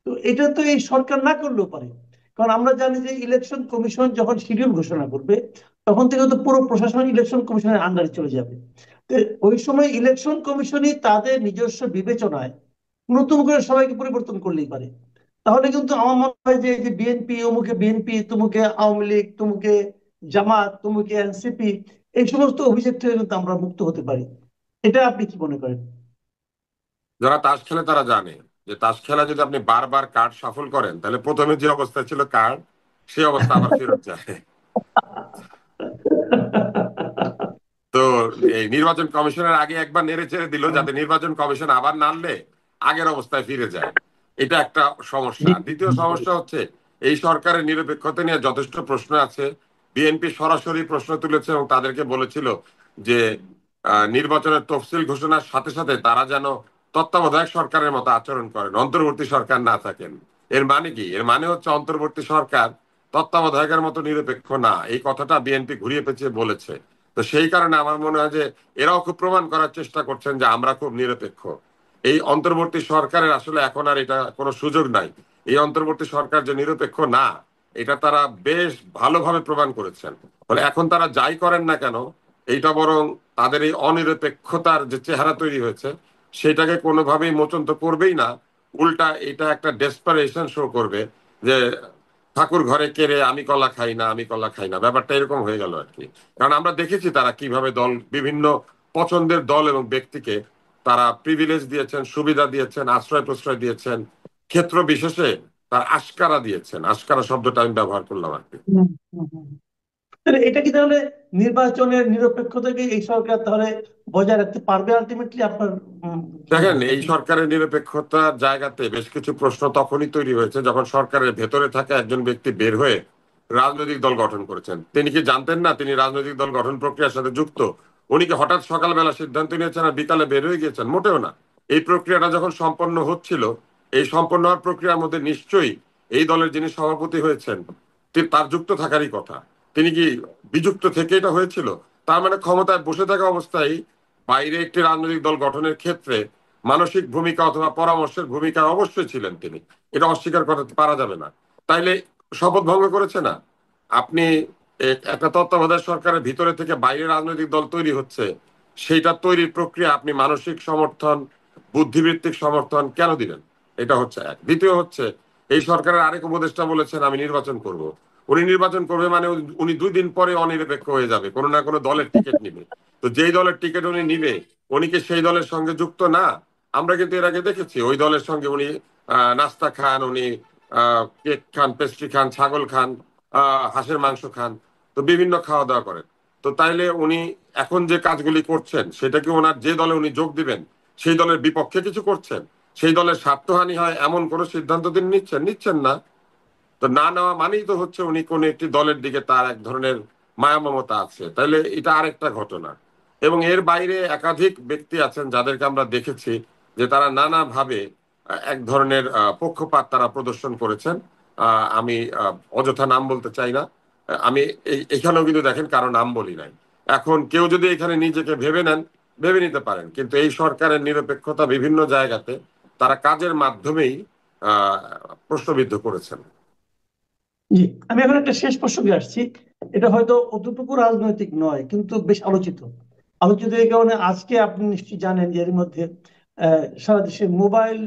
তো এটা তো এই সরকার না করলেও পারে, কারণ আমরা জানি যে ইলেকশন কমিশন যখন শিডিউল ঘোষণা করবে তখন থেকে তো পুরো প্রশাসন ইলেকশন কমিশনের আন্ডারে চলে যাবে। তো ওই সময় ইলেকশন কমিশনই তাদের নিজস্ব বিবেচনায় নতুন করে সবাইকে পরিবর্তন করলেই পারে। তাহলে কিন্তু আমার মনে হয় যে এই যে বিএনপি অমুকে বিএনপি, তুমুকে আওয়ামী লীগ, তুমুকে জামাত, তুমুকে এনসিপি, এই সমস্ত অভিযোগ থেকে কিন্তু আমরা মুক্ত হতে পারি। এটা আপনি কি মনে করেন? যারা তাস খেলে তারা জানে যে তাস খেলা যদি আপনি বারবার কার্ড শাফল করেন তাহলে প্রথমে যে অবস্থা ছিল কার্ড, সেই অবস্থা আবার ফেরত যায়। তো এই নির্বাচন কমিশনের আগে একবার নেড়ে চেড়ে দিল যাতে নির্বাচন কমিশন আবার নাড়লে আগের অবস্থায় ফিরে যায়। এটা একটা সমস্যা। দ্বিতীয় সমস্যা হচ্ছে এই সরকারের নিরপেক্ষতা নিয়ে যথেষ্ট প্রশ্ন আছে। বিএনপি সরাসরি প্রশ্ন তুলেছে এবং তাদেরকে বলেছিল যে নির্বাচনের তফসিল ঘোষণার সাথে সাথে তারা যেন তত্ত্বাবধায়ক সরকারের মতো আচরণ করেন, অন্তর্বর্তী সরকার না থাকেন। এর মানে কি? এর মানে হচ্ছে অন্তর্বর্তী সরকার তত্ত্বাবধায়কের মতো নিরপেক্ষ না, এই কথাটা বিএনপি ঘুরিয়ে পেঁচিয়ে বলেছে। তো সেই কারণে আমার মনে হয় যে এরাও খুব প্রমাণ করার চেষ্টা করছেন যে আমরা খুব নিরপেক্ষ। এই অন্তর্বর্তী সরকারের আসলে এখন আর এটা কোনো সুযোগ নাই। এই অন্তর্বর্তী সরকার যে নিরপেক্ষ না, এটা তারা বেশ ভালোভাবে প্রমাণ করেছেন। ফলে এখন তারা যাই করেন না কেন, এইটা বরং তাদের এই অনিরপেক্ষতার যে চেহারা তৈরি হয়েছে সেটাকে কোনোভাবেই মোচন তো করবেই না, উল্টা এটা একটা ডেসপারেশন শো করবে যে ঠাকুর ঘরে কেড়ে আমি কলা খাই না, আমি কলা খাই না, ব্যাপারটা এরকম হয়ে গেল আর কি। কারণ আমরা দেখেছি তারা কিভাবে দল, বিভিন্ন পছন্দের দল এবং ব্যক্তিকে তারা প্রিভিলেজ দিয়েছেন, সুবিধা দিয়েছেন, আশ্রয় প্রশ্রয় দিয়েছেন, ক্ষেত্র বিশেষে তার আশকারা দিয়েছেন। আশকারা শব্দটা আমি ব্যবহার করলাম আর কি। হুম, হুম, হুম। তাহলে এটা কি তাহলে নির্বাচনের নিরপেক্ষতাকে এই সরকার তাহলে বজায় রাখতে পারবে আলটিমেটলি আপনার? দেখেন, এই সরকারের নিরপেক্ষতার জায়গাতে বেশ কিছু প্রশ্ন তখনই তৈরি হয়েছে যখন সরকারের ভেতরে থাকা একজন ব্যক্তি বের হয়ে রাজনৈতিক দল গঠন করেছেন। তিনি কি জানতেন না তিনি রাজনৈতিক দল গঠন প্রক্রিয়ার সাথে যুক্ত? উনি কি হঠাৎ সকালবেলা সিদ্ধান্ত নিয়েছেন আর বিকালে বের হয়ে গিয়েছেন? মোটেও না। এই প্রক্রিয়াটা যখন সম্পন্ন হচ্ছিল, এই সম্পন্ন হওয়ার প্রক্রিয়ার মধ্যে নিশ্চয়ই এই দলের যিনি সভাপতি হয়েছেন তার যুক্ত থাকারই কথা। তিনি কি বিযুক্ত থেকে এটা হয়েছিল? তার মানে ক্ষমতায় বসে থাকা অবস্থায় বাইরে একটি রাজনৈতিক দল গঠনের ক্ষেত্রে মানসিক ভূমিকা অথবা পরামর্শের ভূমিকা অবশ্যই ছিলেন তিনি, এটা অস্বীকার করতে পারা যাবে না। তাইলে শপথ ভঙ্গ করেছে না? আপনি একটা তত্ত্বাবধায়ক সরকারের ভিতরে থেকে বাইরে রাজনৈতিক দল তৈরি হচ্ছে, সেইটা তৈরির প্রক্রিয়া আপনি মানসিক সমর্থন, বুদ্ধিবৃত্তিক সমর্থন কেন দিলেন? এটা হচ্ছে এক। দ্বিতীয় হচ্ছে, এই সরকারের আরেক উপদেষ্টা বলেছেন আমি নির্বাচন করব। উনি নির্বাচন করবে মানে উনি 2 দিন পরে অনিরপেক্ষ হয়ে যাবে, কোনো না কোনো দলের টিকিট নিবে। তো যেই দলের টিকিট উনি নিবে, উনি কি সেই দলের সঙ্গে যুক্ত না? আমরা কিন্তু এর আগে দেখেছি ওই দলের সঙ্গে উনি নাস্তা খান, উনি কেক খান, পেস্ট্রি খান, ছাগল খান, হাঁসের মাংস খান, তো বিভিন্ন খাওয়া দাওয়া করেন। তো তাইলে উনি এখন যে কাজগুলি করছেন সেটা কি ওনার যে দলে উনি যোগ দিবেন সেই দলের বিপক্ষে কিছু করছেন? সেই দলের স্বার্থহানি হয় এমন কোন সিদ্ধান্ত তিনি নিচ্ছেন না। তো না নেওয়া মানেই তো হচ্ছে উনি কোন একটি দলের দিকে তার এক ধরনের মায়া মমতা আছে। তাইলে এটা আরেকটা ঘটনা। এবং এর বাইরে একাধিক ব্যক্তি আছেন যাদেরকে আমরা দেখেছি যে তারা নানাভাবে এক ধরনের পক্ষপাত তারা প্রদর্শন করেছেন। আমি অযথা নাম বলতে চাই না। আমি এখানেও কিন্তু দেখেন কারো নাম বলি নাই। এখন কেউ যদি এখানে নিজেকে ভেবে নেন, ভেবে নিতে পারেন, কিন্তু এই সরকারের নিরপেক্ষতা বিভিন্ন জায়গাতে তারা কাজের মাধ্যমেই প্রশ্নবিদ্ধ করেছেন। জি, আমি এখন একটা শেষ প্রসঙ্গে আসছি। এটা হয়তো অতটুকু রাজনৈতিক নয় কিন্তু বেশ আলোচিত। এই কারণে আজকে আপনি নিশ্চয়ই জানেন যে এর মধ্যে সারা দেশে মোবাইল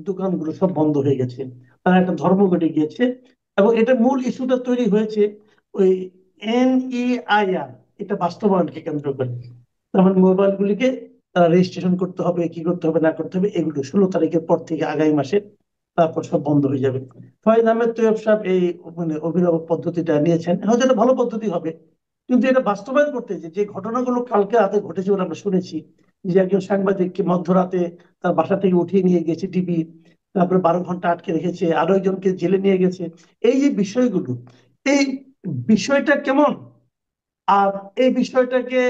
দোকানগুলো সব বন্ধ হয়ে গেছে, তার একটা ধর্মঘটে গিয়েছে। এবং এটা মূল ইস্যুটা তৈরি হয়েছে ওই NEIR, এটা বাস্তবায়নকে কেন্দ্র করে। তার মানে মোবাইল গুলিকে তারা রেজিস্ট্রেশন করতে হবে, কি করতে হবে না করতে হবে, এগুলো 16 তারিখের পর থেকে আগামী মাসে তারপর সব বন্ধ হয়ে যাবে। ফয়েজ আহমেদ তৈয়ব সাহেব এই মানে অভিনব পদ্ধতিটা নিয়েছেন, হয়তো এটা ভালো পদ্ধতি হবে, কিন্তু এটা বাস্তবায়ন করতে যে ঘটনাগুলো কালকে রাতে ঘটেছে বলে আমরা শুনেছি, যে একজন সাংবাদিককে মধ্যরাতে তার বাসা থেকে উঠিয়ে নিয়ে গেছে ডিবি, তারপরে 12 ঘন্টা আটকে রেখেছে, আরো একজনকে জেলে নিয়ে গেছে, এই যে বিষয়গুলো, এই বিষয়টা কেমন? আর এই বিষয়টাকে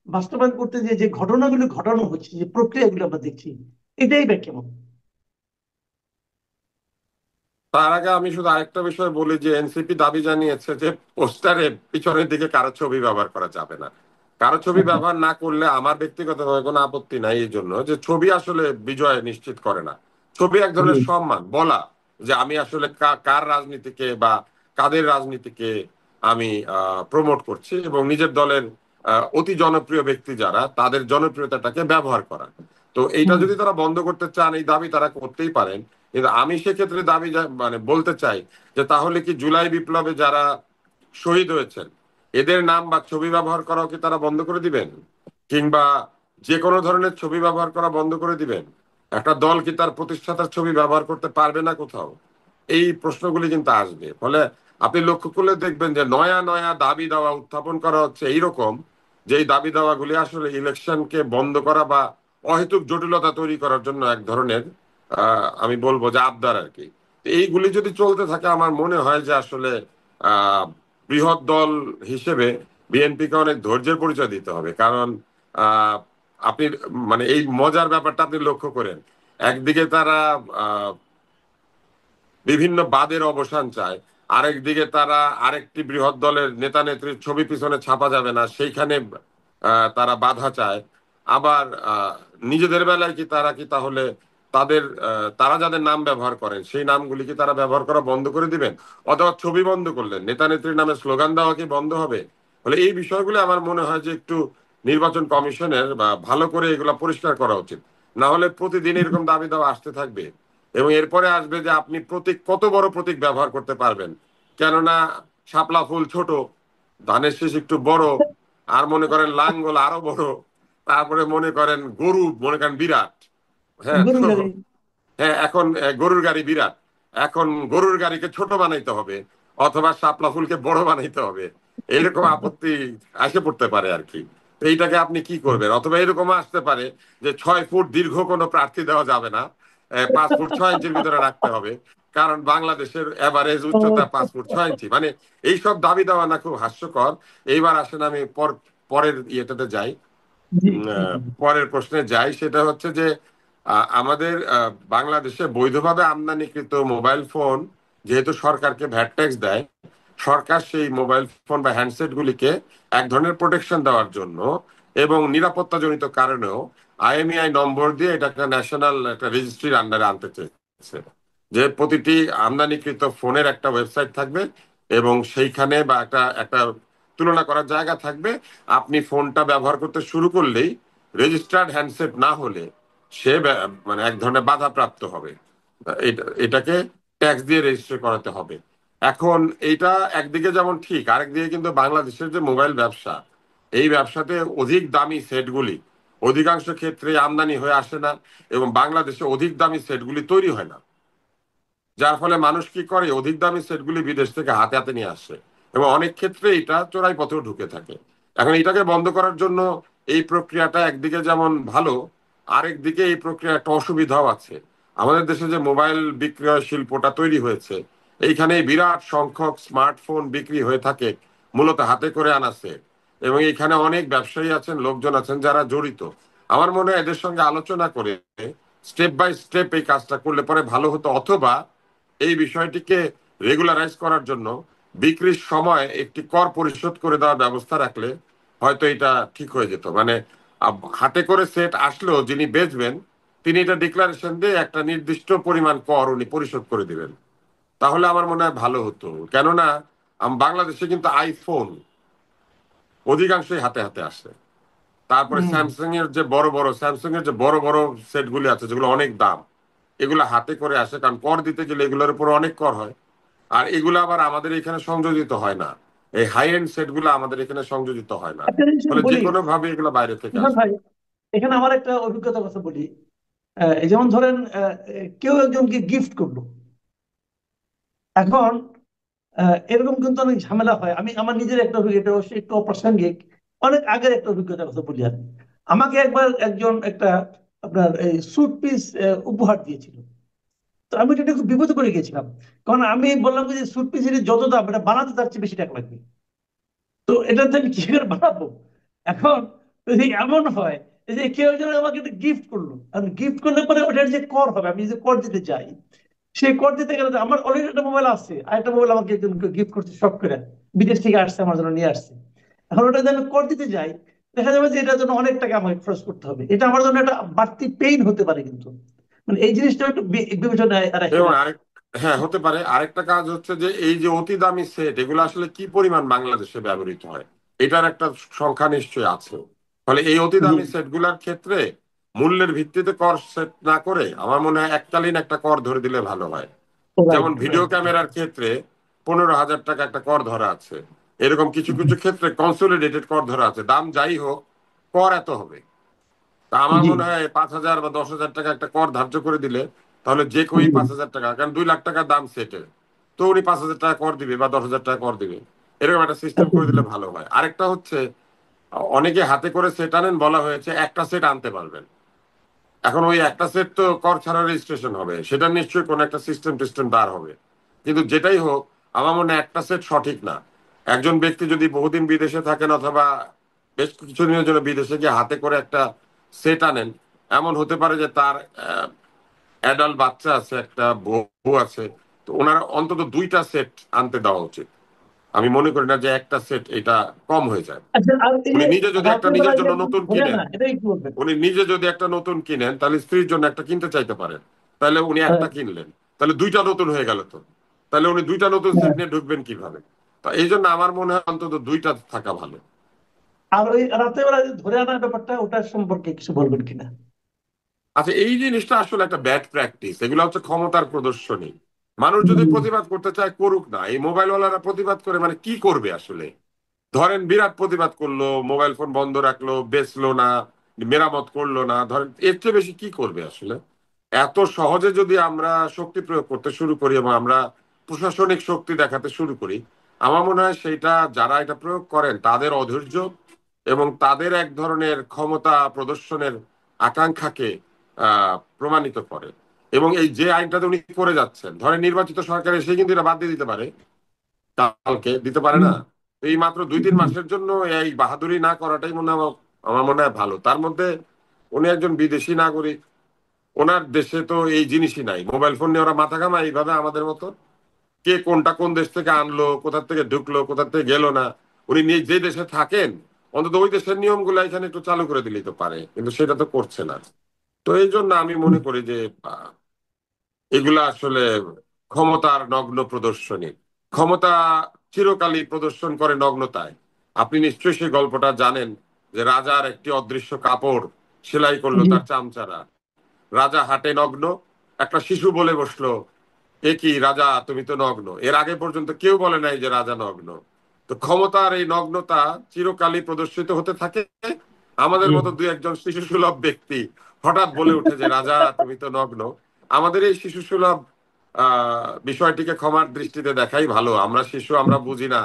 বাস্তবায়ন করতে যে ঘটনাগুলো ঘটানো হচ্ছে, যে প্রক্রিয়াগুলো আমরা দেখছি, এটাই বা কেমন? তার আগে আমি শুধু আরেকটা বিষয় বলি যে এনসিপি দাবি জানিয়েছে যে পোস্টারে পিছনের দিকে কারো ছবি ব্যবহার করা যাবে না। কারো ছবি ব্যবহার না করলে আমার ব্যক্তিগতভাবে কোনো আপত্তি নাই, এই জন্য যে ছবি আসলে বিজয় নিশ্চিত করে না। ছবি এক ধরনের সম্মান, বলা যে আমি আসলে কার রাজনীতিকে বা কাদের রাজনীতিকে আমি প্রমোট করছি, এবং নিজের দলের অতি জনপ্রিয় ব্যক্তি যারা তাদের জনপ্রিয়তাটাকে ব্যবহার করা। তো এইটা যদি তারা বন্ধ করতে চান, এই দাবি তারা করতেই পারেন। কিন্তু আমি সেক্ষেত্রে দাবি মানে বলতে চাই যে তাহলে কি জুলাই বিপ্লবে যারা শহীদ হয়েছেন এদের নাম বা ছবি ব্যবহার করাও কি তারা বন্ধ করে দিবেন? কিংবা যে কোনো ধরনের ছবি ব্যবহার করা বন্ধ করে দিবেন? একটা দল কি তার প্রতিষ্ঠাতার ছবি ব্যবহার করতে পারবে না কোথাও? এই প্রশ্নগুলি কিন্তু আসবে। ফলে আপনি লক্ষ্য করলে দেখবেন যে নয়া নয়া দাবি দাওয়া উত্থাপন করা হচ্ছে এইরকম যেই দাবি দাওয়াগুলি আসলে ইলেকশনকে বন্ধ করা বা অহেতুক জটিলতা তৈরি করার জন্য এক ধরনের আমি বলবো যে আবদার আর কি। তো এইগুলি যদি চলতে থাকে আমার মনে হয় যে আসলে আহ বৃহৎ দল হিসেবে বিএনপিকে অনেক ধৈর্যের পরিচয় দিতে হবে। কারণ আহ আপনি মানে এই মজার ব্যাপারটা আপনি লক্ষ্য করেন, একদিকে তারা বিভিন্ন বাদের অবসান চায়, আরেকদিকে তারা আরেকটি বৃহৎ দলের নেতা নেত্রীর ছবি পিছনে ছাপা যাবে না সেইখানে তারা বাধা চায়। আবার নিজেদের বেলায় কি তারা কি তাহলে তাদের তারা যাদের নাম ব্যবহার করেন সেই নামগুলি কি তারা ব্যবহার করা বন্ধ করে দিবেন, অথবা ছবি বন্ধ করলেন নেতা নেত্রীর নামে স্লোগান দেওয়া কি বন্ধ হবে? ফলে এই বিষয়গুলো আমার মনে হয় যে একটু নির্বাচন কমিশনের বা ভালো করে এগুলা পরিষ্কার করা উচিত। না হলে প্রতিদিন এরকম দাবি দাওয়া আসতে থাকবে এবং এরপরে আসবে যে আপনি প্রতীক কত বড় প্রতীক ব্যবহার করতে পারবেন। কেননা শাপলা ফুল ছোট, ধানের শীষ একটু বড়, আর মনে করেন লাঙ্গল আরো বড়, তারপরে মনে করেন গরু মনে করেন বিরাট। হ্যাঁ, গরুর তো গাড়ি। হ্যাঁ এখন গরুর গাড়ি বিরাট, এখন গরুর গাড়িকে ছোট বানাইতে হবে অথবা শাপলা ফুলকে বড় বানাইতে হবে, এরকম আপত্তি আসে পড়তে পারে আর কি। তো এইটাকে আপনি কি করবেন? অথবা এরকম আসতে পারে যে 6 ফুট দীর্ঘ কোনো প্রার্থী দেওয়া যাবে না, 5 ফুট 6 ইঞ্চির ভিতরে রাখতে হবে, কারণ বাংলাদেশের এভারেজ উচ্চতা 5 ফুট 6 ইঞ্চি। মানে এইসব দাবি দেওয়া না খুব হাস্যকর। এইবার আসেন আমি পরের ইয়েটাতে যাই, জি। পরের প্রশ্নে যাই। সেটা হচ্ছে যে আমাদের বাংলাদেশে বৈধভাবে আমদানিকৃত মোবাইল ফোন যেহেতু সরকারকে ভ্যাট ট্যাক্স দেয়, সরকার সেই মোবাইল ফোন বা হ্যান্ডসেট গুলিকে এক ধরনের প্রোটেকশন দেওয়ার জন্য এবং নিরাপত্তা জনিত কারণেও আইএমইআই নম্বর দিয়ে এটাকে ন্যাশনাল একটা রেজিস্ট্রির আন্ডারে আনতে চেয়েছে, যে প্রতিটি আমদানিকৃত ফোনের একটা ওয়েবসাইট থাকবে এবং সেইখানে বা একটা একটা তুলনা করার জায়গা থাকবে। আপনি ফোনটা ব্যবহার করতে শুরু করলেই রেজিস্টার্ড হ্যান্ডসেট না হলে সে মানে এক ধরনের বাধাপ্রাপ্ত হবে, এটাকে ট্যাক্স দিয়ে রেজিস্টার করাতে হবে। এখন এইটা একদিকে যেমন ঠিক, আরেকদিকে কিন্তু বাংলাদেশের যে মোবাইল ব্যবসা, এই ব্যবসাতে অধিক দামি সেটগুলি অধিকাংশ ক্ষেত্রে আমদানি হয়ে আসে না এবং বাংলাদেশে অধিক দামি সেটগুলি তৈরি হয় না, যার ফলে মানুষ কি করে অধিক দামি সেটগুলি বিদেশ থেকে হাতে হাতে নিয়ে আসে এবং অনেক ক্ষেত্রে এটা চোরাই পথেও ঢুকে থাকে। এখন এটাকে বন্ধ করার জন্য এই প্রক্রিয়াটা একদিকে যেমন ভালো, আরেক দিকে এই প্রক্রিয়া একটা অসুবিধাও আছে। আমাদের দেশে যে মোবাইল বিক্রয় শিল্পটা তৈরি হয়েছে, এইখানে বিরাট সংখ্যক স্মার্টফোন বিক্রি হয়ে থাকে মূলত হাতে করে আনা সেট, এবং এখানে অনেক ব্যবসায়ী আছেন, লোকজন আছেন যারা জড়িত। আমার মনে হয় এদের সঙ্গে আলোচনা করে স্টেপ বাই স্টেপ এই কাজটা করলে পরে ভালো হতো, অথবা এই বিষয়টিকে রেগুলারাইজ করার জন্য বিক্রির সময় একটি কর পরিশোধ করে দেওয়ার ব্যবস্থা রাখলে হয়তো এটা ঠিক হয়ে যেত। মানে হাতে করে সেট আসলেও যিনি বেচবেন তিনি এটা ডিক্লারেশন দিয়ে একটা নির্দিষ্ট পরিমাণ কর উনি পরিশোধ করে দিবেন, তাহলে আমার মনে হয় ভালো হতো। কেননা বাংলাদেশে কিন্তু আইফোন অধিকাংশই হাতে হাতে আসে। তারপরে স্যামসাং এর যে বড় বড় সেট গুলি আছে যেগুলো অনেক দাম, এগুলো হাতে করে আসে, কারণ কর দিতে গেলে এগুলোর উপর অনেক কর হয়। আর এগুলো আবার আমাদের এখানে সংযোজিত হয় না, এই হাই এন্ড সেট গুলো আমাদের এখানে সংযোজিত হয় না, একটা জিনিস ফলে যে বলি কোনো ভাবে এগুলো বাইরে থেকে আসে। ভাই, এখানে আমার একটা অভিজ্ঞতার কথা বলি। এই যেমন ধরেন কেউ একজনকে গিফট করলো, এখন এরকম কিন্তু অনেক ঝামেলা হয়। আমি আমার নিজের একটা অভিজ্ঞতা, অবশ্যই একটু অপ্রাসঙ্গিক, অনেক আগের একটা অভিজ্ঞতার কথা বলি। আর আমাকে একবার একজন একটা আপনার এই স্যুট পিস উপহার দিয়েছিল। তো আমি এটা খুব বিপদে পড়ে গেছিলাম, কারণ আমি বললাম যে স্যুট পিসের যত দাম, এটা বানাতে তার চেয়ে বেশি টাকা লাগবে। তো এটাতে আমি কি করে বানাবো? এখন যদি এমন হয় যে কেউ যেন আমাকে একটা গিফট করলো, আর গিফট করলে পরে ওটার যে কর হবে, আমি যে কর দিতে যাই, সেই কর দিতে গেলে তো আমার অলরেডি একটা মোবাইল আছে, আর একটা মোবাইল আমাকে একজন গিফট করতে শখ করে বিদেশ থেকে আসছে, আমার জন্য নিয়ে আসছে। এখন ওটা যদি আমি কর দিতে যাই, দেখা যাবে যে এটার জন্য অনেক টাকা আমাকে খরচ করতে হবে। এটা আমার জন্য একটা বাড়তি পেইন হতে পারে, কিন্তু মানে এই জিনিসটা একটু বিবেচনায় রাখতে এবং হবে। আরেক হ্যাঁ হতে পারে আরেকটা কাজ হচ্ছে যে এই যে অতি দামি সেট এগুলো আসলে কি পরিমাণ বাংলাদেশে ব্যবহৃত হয় এটার একটা সংখ্যা নিশ্চয়ই আছে। ফলে এই অতি জি। দামি সেট গুলার ক্ষেত্রে মূল্যের ভিত্তিতে কর সেট না করে আমার মনে হয় এককালীন একটা কর ধরে দিলে ভালো হয়। যেমন রাইট, ভিডিও রাইট। ক্যামেরার ক্ষেত্রে 15,000 টাকা একটা কর ধরা আছে, এরকম কিছু কিছু ক্ষেত্রে কনসোলিডেটেড কর ধরা আছে, দাম যাই হোক কর এত হবে। তা আমার জি। মনে হয় 5,000 বা 10,000 টাকা একটা কর ধার্য করে দিলে তাহলে যে কেউই 5,000 টাকা, কারণ 2 লাখ টাকার দাম সেটের, তো উনি 5,000 টাকা কর দিবে বা 10,000 টাকা কর দিবে, এরকম একটা সিস্টেম করে দিলে ভালো হয়। আরেকটা হচ্ছে অনেকে হাতে করে সেট আনেন, বলা হয়েছে একটা সেট আনতে পারবেন। এখন ওই একটা সেট তো কর ছাড়া রেজিস্ট্রেশন হবে, সেটা নিশ্চয়ই কোনো একটা সিস্টেম টিস্টেম বার হবে। কিন্তু যেটাই হোক, আমার মনে হয় একটা সেট সঠিক না। একজন ব্যক্তি যদি বহুদিন বিদেশে থাকেন অথবা বেশ কিছুদিনের জন্য বিদেশে গিয়ে হাতে করে একটা সেট আনেন, এমন হতে পারে যে তার অ্যাডাল্ট বাচ্চা আছে, একটা বউ আছে, তো ওনার অন্তত 2টা সেট আনতে দেওয়া উচিত। আমি মনে করি না যে একটা সেট এটা কম হয়ে যায়। আচ্ছা, আর এই উনি যে নিজে যদি একটা রাতের নিজের বেলায় যে জন্য নতুন ধরে কিনেন, না, এটাই কি বলবেন? উনি নিজে যদি একটা নতুন কিনেন, তাহলে স্ত্রীর জন্য একটা কিনতে চাইতে পারেন। তাহলে উনি হ্যাঁ, একটা কিনলেন, তাহলে 2টা নতুন হয়ে গেল তো। তাহলে উনি 2টা নতুন সেট হ্যাঁ। নিয়ে ঢুকবেন কিভাবে? তো এই জন্য আমার মনে হয় অন্তত 2টা থাকা ভালো। আর ওই রাতের বেলায় যে ধরে আনার ব্যাপারটা, ওটার সম্পর্কে কিছু বলবেন কিনা? আচ্ছা, এই জিনিসটা আসলে একটা ব্যাড প্র্যাকটিস। এগুলো হচ্ছে ক্ষমতার প্রদর্শনী। মানুষ যদি হুম, প্রতিবাদ করতে চায় করুক না। এই মোবাইলওয়ালারা প্রতিবাদ করে মানে কি করবে আসলে? ধরেন বিরাট প্রতিবাদ করলো, মোবাইল ফোন বন্ধ রাখলো, বেচলো না, মেরামত করলো না, ধরেন এর চেয়ে বেশি কি করবে আসলে? এত সহজে যদি আমরা শক্তি প্রয়োগ করতে শুরু করি এবং আমরা প্রশাসনিক শক্তি দেখাতে শুরু করি, আমার মনে হয় সেইটা যারা এটা প্রয়োগ করেন তাদের অধৈর্য এবং তাদের এক ধরনের ক্ষমতা প্রদর্শনের আকাঙ্ক্ষাকে প্রমাণিত করে। এবং এই যে আইনটাতে উনি করে যাচ্ছেন, ধরেন নির্বাচিত সরকার এসে কিন্তু এটা বাদ দিয়ে দিতে পারে, কালকে দিতে পারে হুম, না। তো এই মাত্র 2-3 হুম। মাসের জন্য এই বাহাদুরি না করাটাই মনে হয় আমার মনে হয় ভালো। তার মধ্যে উনি একজন বিদেশি নাগরিক, ওনার দেশে তো এই জিনিসই নাই। মোবাইল ফোন নিয়ে ওরা মাথা ঘামায় এইভাবে আমাদের মতো? কে কোনটা কোন দেশ থেকে আনলো, কোথা থেকে ঢুকলো, কোথা থেকে গেল না, উনি যে দেশে থাকেন অন্তত ওই দেশের নিয়মগুলো এখানে একটু চালু করে দিলেই তো পারে, কিন্তু সেটা তো করছে না। তো এই জন্য আমি মনে করি যে এগুলা আসলে ক্ষমতার নগ্ন প্রদর্শনী। ক্ষমতা চিরকালই প্রদর্শন করে নগ্নতায়। আপনি নিশ্চয়ই সেই গল্পটা জানেন যে রাজার একটি অদৃশ্য কাপড় সেলাই করলো জি। তার চামচারা। রাজা হাটে নগ্ন, একটা শিশু বলে বসলো, এ কি রাজা, তুমি তো নগ্ন। এর আগে পর্যন্ত কেউ বলে নাই যে রাজা নগ্ন। তো ক্ষমতার এই নগ্নতা চিরকালই প্রদর্শিত হতে থাকে। আমাদের জি। মতো 2-1 জন শিশু সুলভ ব্যক্তি হঠাৎ বলে উঠে যে রাজা তুমি তো নগ্ন। আমাদের এই শিশু সুলভ বিষয়টিকে ক্ষমার দৃষ্টিতে দেখাই ভালো। আমরা শিশু, আমরা বুঝি না।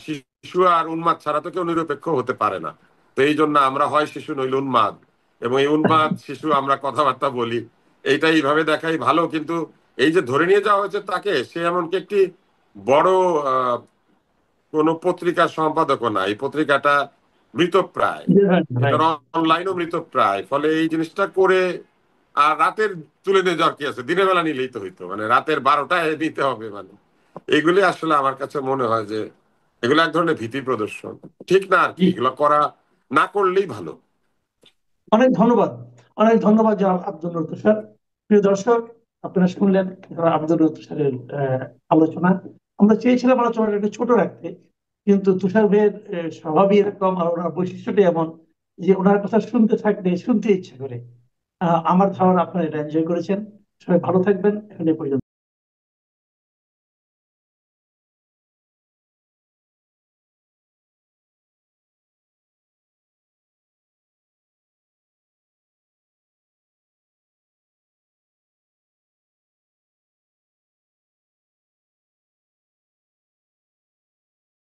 শিশু আর উন্মাদ ছাড়া তো কেউ নিরপেক্ষ হতে পারে না। তো এই জন্য আমরা হয় শিশু নইলে উন্মাদ, এবং এই উন্মাদ শিশু আমরা কথাবার্তা বলি, এইটা এইভাবে দেখাই ভালো। কিন্তু এই যে ধরে নিয়ে যাওয়া হয়েছে তাকে, সে এমনকি একটি বড় আহ কোন পত্রিকার সম্পাদকও না, এই পত্রিকাটা মৃতপ্রায়, এটার অনলাইনও মৃতপ্রায়। ফলে এই জিনিসটা করে আর রাতের তুলে নিয়ে যাওয়ার কি আছে? দিনের বেলা নিলেই তো হইতো, মানে রাতের 12টায় নিতে হবে মানে। এগুলি আসলে আমার কাছে মনে হয় যে এগুলো এক ধরনের ভীতি প্রদর্শন। ঠিক না আর কি, জি। এগুলো করা না করলেই ভালো। অনেক ধন্যবাদ। অনেক ধন্যবাদ জনাব আব্দুল লতিফ তুষার। প্রিয় দর্শক, আপনারা শুনলেন জনাব আব্দুল লতিফ তুষারের আলোচনা। আমরা চেয়েছিলাম আলোচনাটা একটু ছোট রাখতে, কিন্তু তুষার ভাইয়ের স্বভাবই এরকম, আর ওনার বৈশিষ্ট্যটাই এমন যে ওনার কথা শুনতে থাকলে শুনতে ইচ্ছে করে। আমার ধারণা আপনারা এটা এনজয় করেছেন। সবাই ভালো থাকবেন। এখন এ পর্যন্ত।